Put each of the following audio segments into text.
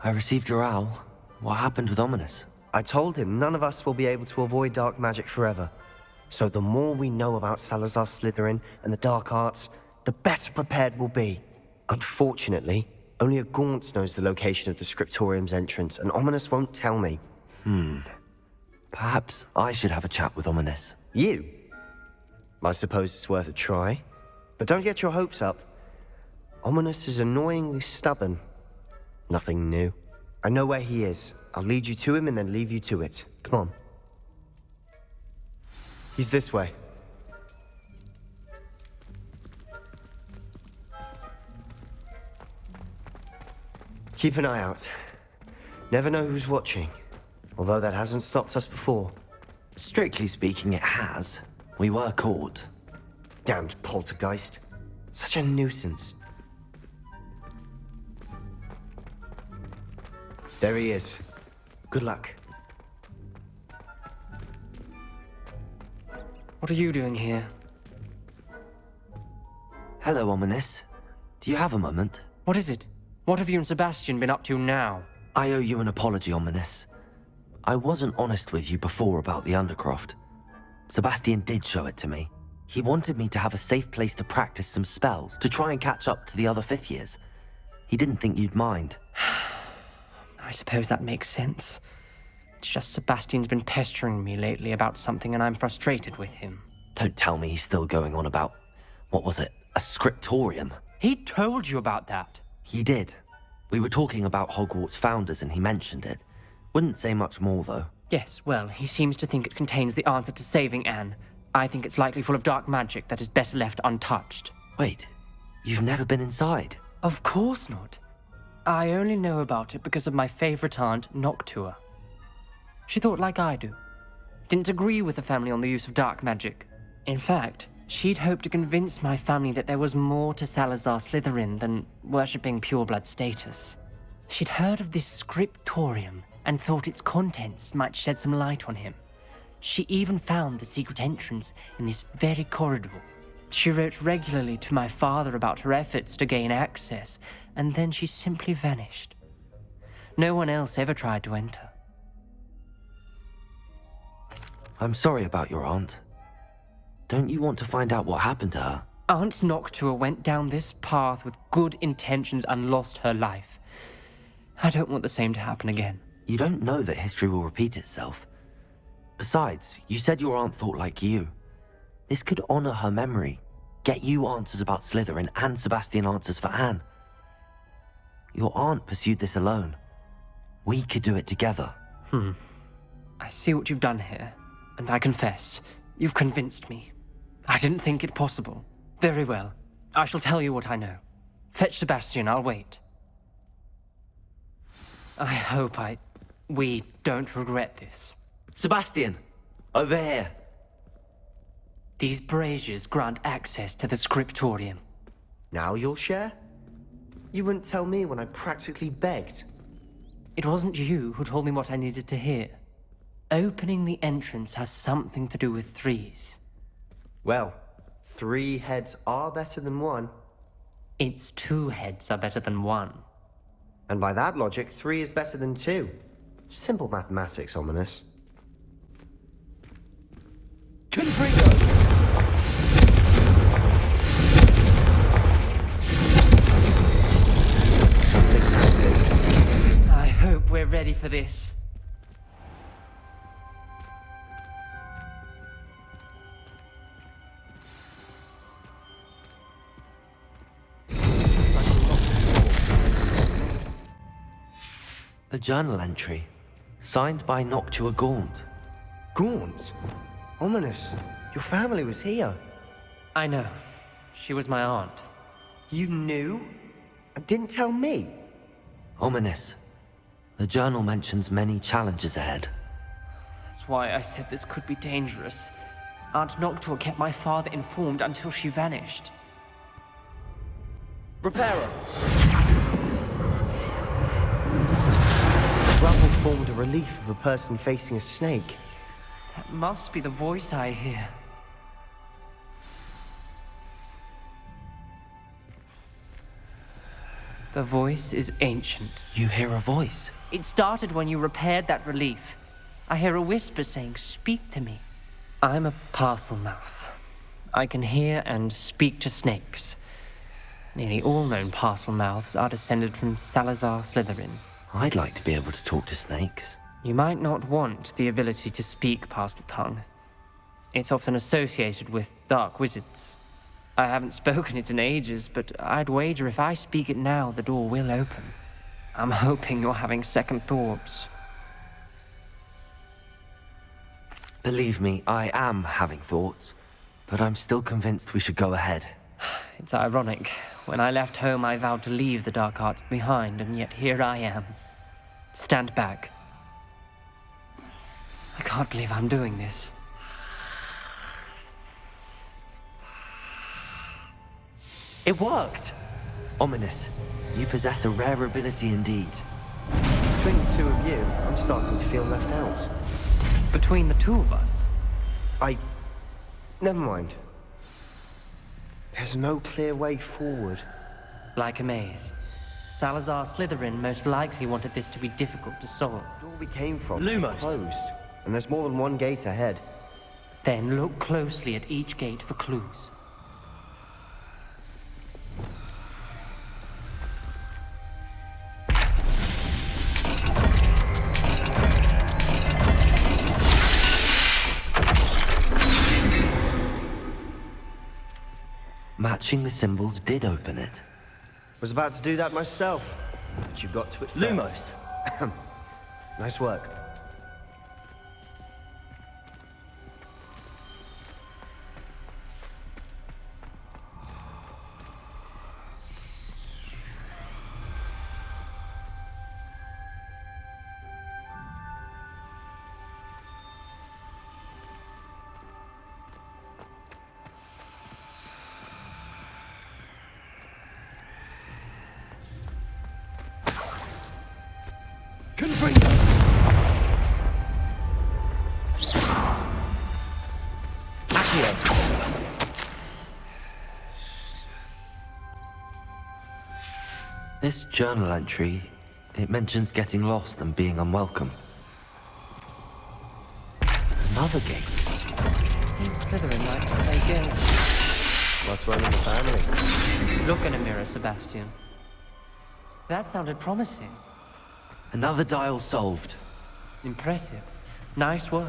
I received your owl. What happened with Ominous? I told him none of us will be able to avoid dark magic forever. So the more we know about Salazar Slytherin and the dark arts, the better prepared we'll be. Unfortunately, only a Gaunt knows the location of the Scriptorium's entrance, and Ominous won't tell me. Perhaps I should have a chat with Ominous. You? I suppose it's worth a try. But don't get your hopes up. Ominous is annoyingly stubborn. Nothing new. I know where he is. I'll lead you to him and then leave you to it. Come on. He's this way. Keep an eye out. Never know who's watching. Although that hasn't stopped us before. Strictly speaking, it has. We were caught. Damned poltergeist. Such a nuisance. There he is. Good luck. What are you doing here? Hello, Ominous. Do you have a moment? What is it? What have you and Sebastian been up to now? I owe you an apology, Ominous. I wasn't honest with you before about the Undercroft. Sebastian did show it to me. He wanted me to have a safe place to practice some spells, to try and catch up to the other fifth years. He didn't think you'd mind. I suppose that makes sense. It's just Sebastian's been pestering me lately about something and I'm frustrated with him. Don't tell me he's still going on about, what was it, a scriptorium? He told you about that. He did. We were talking about Hogwarts founders and he mentioned it. Wouldn't say much more, though. Yes, well, he seems to think it contains the answer to saving Anne. I think it's likely full of dark magic that is better left untouched. Wait, you've never been inside? Of course not. I only know about it because of my favorite aunt, Noctua. She thought like I do. Didn't agree with the family on the use of dark magic. In fact, she'd hoped to convince my family that there was more to Salazar Slytherin than worshipping pureblood status. She'd heard of this Scriptorium and thought its contents might shed some light on him. She even found the secret entrance in this very corridor. She wrote regularly to my father about her efforts to gain access, and then she simply vanished. No one else ever tried to enter. I'm sorry about your aunt. Don't you want to find out what happened to her? Aunt Noctua went down this path with good intentions and lost her life. I don't want the same to happen again. You don't know that history will repeat itself. Besides, you said your aunt thought like you. This could honor her memory, get you answers about Slytherin and Sebastian answers for Anne. Your aunt pursued this alone. We could do it together. I see what you've done here, and I confess, you've convinced me. I didn't think it possible. Very well. I shall tell you what I know. Fetch Sebastian, I'll wait. I hope we don't regret this. Sebastian! Over here! These braziers grant access to the Scriptorium. Now you'll share? You wouldn't tell me when I practically begged. It wasn't you who told me what I needed to hear. Opening the entrance has something to do with threes. Well, 3 heads are better than 1. Its 2 heads are better than 1. And by that logic, 3 is better than 2. Simple mathematics, Ominous. Confringo! Something's happening. I hope we're ready for this. A journal entry, signed by Noctua Gaunt. Gaunt? Ominous, your family was here. I know. She was my aunt. You knew? And didn't tell me? Ominous. The journal mentions many challenges ahead. That's why I said this could be dangerous. Aunt Noctua kept my father informed until she vanished. Reparo! The gravel formed a relief of a person facing a snake. That must be the voice I hear. The voice is ancient. You hear a voice. It started when you repaired that relief. I hear a whisper saying, "Speak to me." I'm a parcel mouth. I can hear and speak to snakes. Nearly all known parcel mouths are descended from Salazar Slytherin. I'd like to be able to talk to snakes. You might not want the ability to speak parcel tongue. It's often associated with dark wizards. I haven't spoken it in ages, but I'd wager if I speak it now, the door will open. I'm hoping you're having second thoughts. Believe me, I am having thoughts, but I'm still convinced we should go ahead. It's ironic. When I left home, I vowed to leave the dark arts behind, and yet here I am. Stand back. I can't believe I'm doing this. It worked! Ominous, you possess a rare ability indeed. Between the two of you, I'm starting to feel left out. Between the two of us? Never mind. There's no clear way forward. Like a maze. Salazar Slytherin most likely wanted this to be difficult to solve. The door we came from Lumos. closed, and there's more than one gate ahead. Then look closely at each gate for clues. Matching the symbols did open it. Was about to do that myself, but you got to it Lumos. first. Nice work. This journal entry, it mentions getting lost and being unwelcome. Another gate. Seems Slytherin like to play games. Must run in the family. Look in a mirror, Sebastian. That sounded promising. Another dial solved. Impressive. Nice work.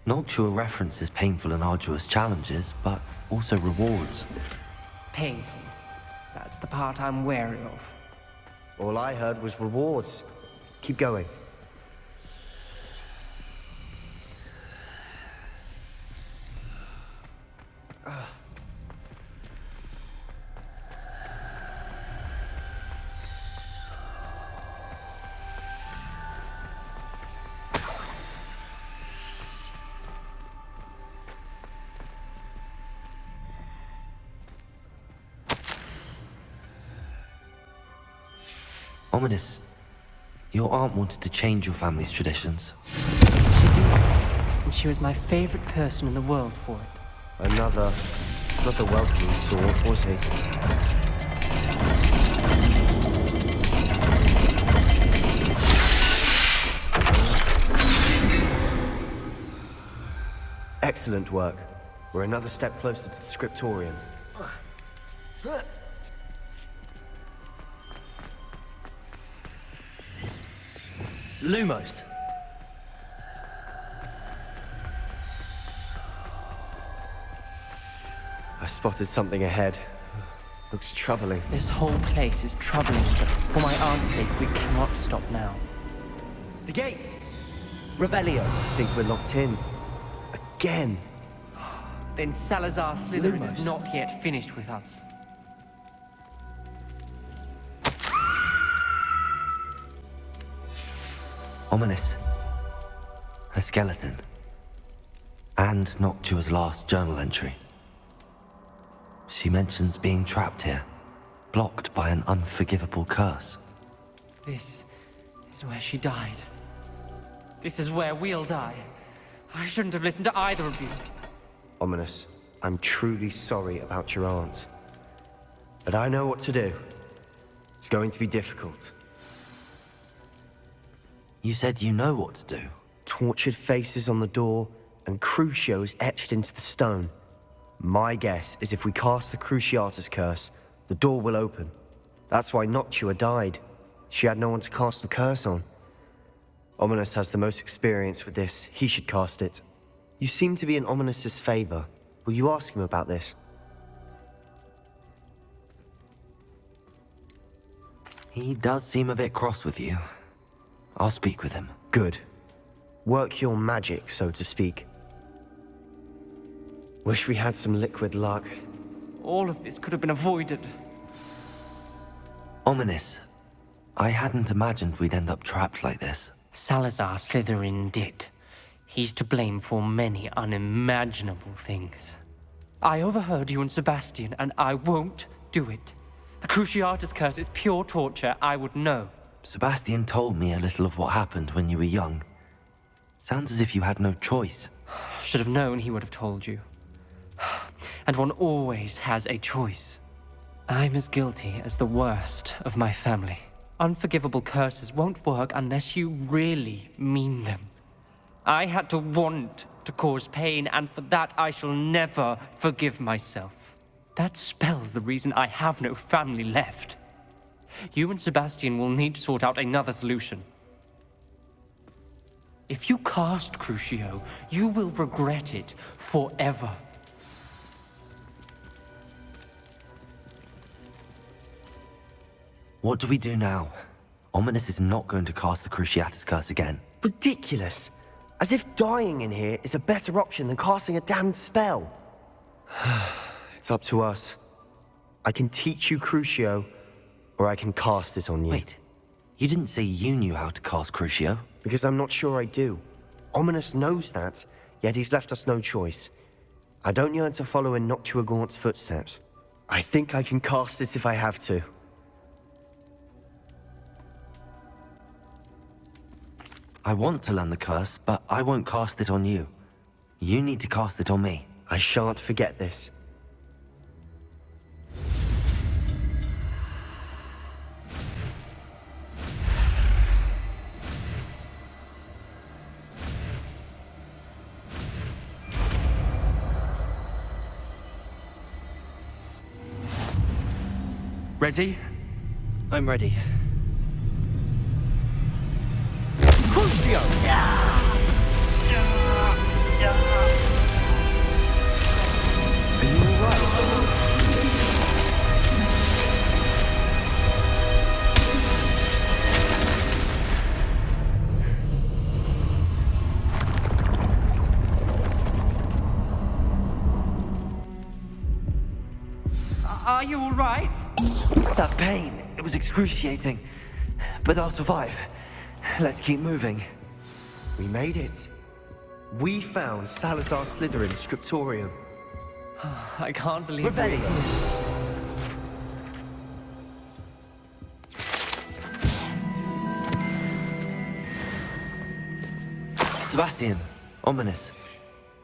Noctua references painful and arduous challenges, but also rewards. Painful. That's the part I'm wary of. All I heard was rewards. Keep going. Ominous, your aunt wanted to change your family's traditions. She did. And she was my favorite person in the world for it. Another welcoming sword, was he? Excellent work. We're another step closer to the Scriptorium. Lumos. I spotted something ahead. Looks troubling. This whole place is troubling, but for my aunt's sake, we cannot stop now. The gate! Revelio. I think we're locked in. Again. Then Salazar Slytherin Lumos. is not yet finished with us. Ominous. A skeleton. And Noctua's last journal entry. She mentions being trapped here, blocked by an unforgivable curse. This is where she died. This is where we'll die. I shouldn't have listened to either of you. Ominous. I'm truly sorry about your aunt. But I know what to do. It's going to be difficult. You said you know what to do. Tortured faces on the door, and Crucios etched into the stone. My guess is if we cast the Cruciatus curse, the door will open. That's why Noctua died. She had no one to cast the curse on. Ominous has the most experience with this. He should cast it. You seem to be in Ominous's favor. Will you ask him about this? He does seem a bit cross with you. I'll speak with him. Good. Work your magic, so to speak. Wish we had some liquid luck. All of this could have been avoided. Ominous. I hadn't imagined we'd end up trapped like this. Salazar Slytherin did. He's to blame for many unimaginable things. I overheard you and Sebastian, and I won't do it. The Cruciatus curse is pure torture, I would know. Sebastian told me a little of what happened when you were young. Sounds as if you had no choice. Should have known he would have told you. And one always has a choice. I'm as guilty as the worst of my family. Unforgivable curses won't work unless you really mean them. I had to want to cause pain, and for that I shall never forgive myself. That spells the reason I have no family left. You and Sebastian will need to sort out another solution. If you cast Crucio, you will regret it forever. What do we do now? Ominous is not going to cast the Cruciatus curse again. Ridiculous! As if dying in here is a better option than casting a damned spell. It's up to us. I can teach you Crucio, or I can cast it on you. Wait, you didn't say you knew how to cast Crucio? Because I'm not sure I do. Ominous knows that, yet he's left us no choice. I don't yearn to follow in Noctua Gaunt's footsteps. I think I can cast it if I have to. I want to learn the curse, but I won't cast it on you. You need to cast it on me. I shan't forget this. Ready? I'm ready. Crucio! Are you alright? Are you all right? That pain, it was excruciating. But I'll survive. Let's keep moving. We made it. We found Salazar Slytherin's Scriptorium. I can't believe Revelio. Sebastian, Ominous.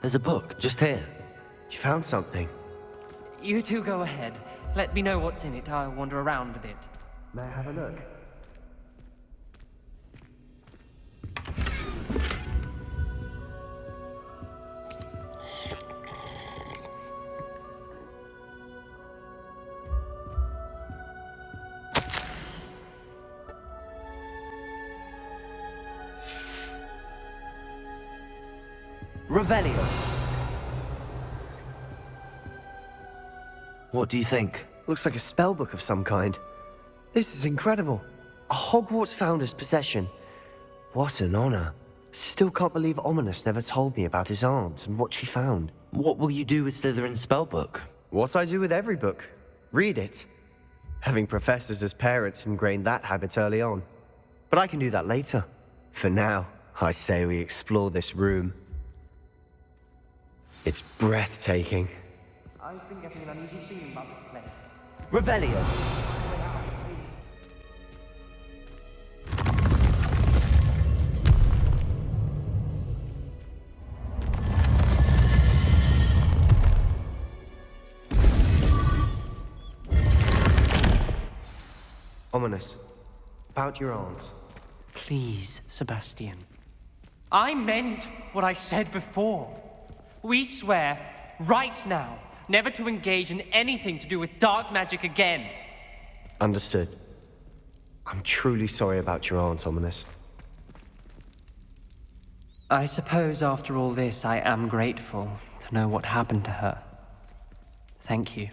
There's a book just here. You found something. You two go ahead. Let me know what's in it. I'll wander around a bit. May I have a look? Revelio. What do you think? Looks like a spellbook of some kind. This is incredible. A Hogwarts founder's possession. What an honor. Still can't believe Ominous never told me about his aunt and what she found. What will you do with Slytherin's spellbook? What I do with every book. Read it. Having professors as parents ingrained that habit early on. But I can do that later. For now, I say we explore this room. It's breathtaking. I've been getting an uneasy feeling about this place. Revelio. Ominous. About your aunt. Please, Sebastian. I meant what I said before. We swear, right now, never to engage in anything to do with dark magic again. Understood. I'm truly sorry about your aunt, Ominous. I suppose after all this, I am grateful to know what happened to her. Thank you.